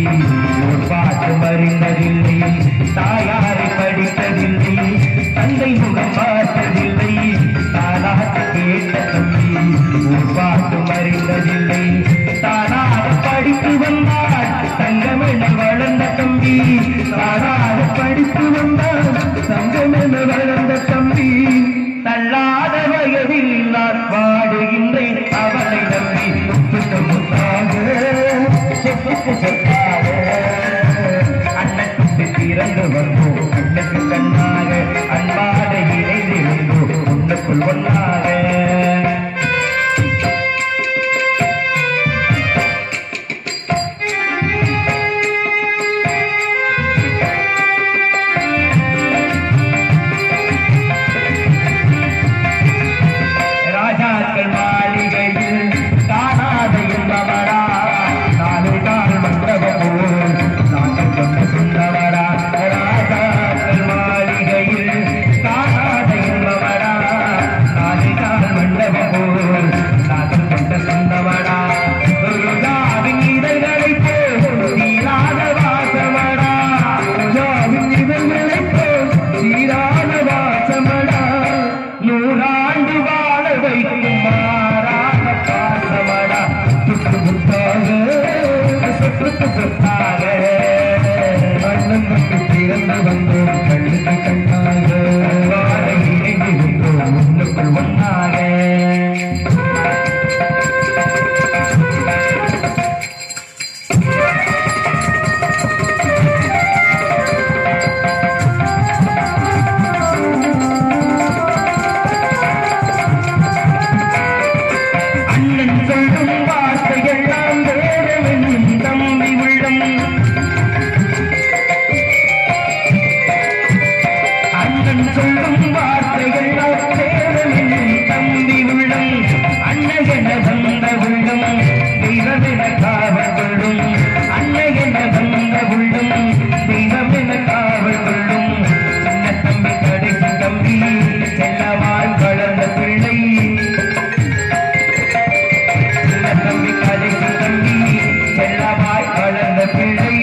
ஒரு பாட்டு மறிந்ததில்லை, தாயாரை படித்ததில்லை, தந்தை முகம் பார்த்ததில்லை, தானாக கேட்ட தம்பி. ஒரு பாட்டு மறிந்ததில்லை, தானாக படித்து வந்தாள் தங்கமென வளர்ந்த தம்பி. தானாக படித்து வந்தாள் தங்கமென வளர்ந்த தம்பி. தள்ளாத வயதில் நான் பாடுகின்றேன் அவளை நம்பி. சொத்தாக அண்ணனுக்கு திறந்து வந்தோம், கண்ணுக்கு கண்ணாக அன்பாக இணைந்திருந்தோம், ஒன்றுக்குள் ஒன்றாக. ராஜாக்கள் மாளிகையில் காணாத என்பவரா, நாலு கால் மண்டபம் போல் நாங்கள் கொண்டு சொன்னவரா. ராஜாக்கள் மாளிகையில் காணாத என்பவரா, நாலு கால் மண்டபம் போல் நாங்கள் கொண்டு சொன்னவரா. ரோஜாவின் இதழ்களை போல் சீரான வாசமடா, ரோஜாவின் இதழ்களை போல் சீரான வாசமடா. நூறாண்டு வாழ வைக்கும் மாறான பாசமடா. சுற்று முத்தாக சுற்று சொத்தாக அண்ணன் வந்து திறந்து வந்தோம், கண்ணுக்கு கண்ணாக வாழ இணைந்து வந்தோம், ஒன்றுக்குள் ஒன்றாக. அண்ணன் சொல்லும் வார்த்தையெல்லாம் வேதமென்னும் தம்பி உள்ளம். அண்ணன் சொல்லும் வார்த்தையெல்லாம் வேதமென்னும் தம்பி உள்ளம். அண்ணன் வந்த உள்ளம் தெய்வமென காவல் கொள்ளும். அண்ணன் வந்த உள்ளம் தெய்வமென காவல் கொள்ளும். சின்ன தம்பி கடைசி தம்பி செல்லவாய் வளர்ந்த பிள்ளை. தம்பி கடைசி தம்பி செல்லவாய் வளர்ந்த பிள்ளை.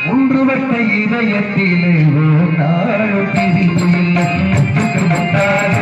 மூன்று வருஷ இதயத்திலே ஒரு நாள் பிரிவு இல்லை. முத்தாக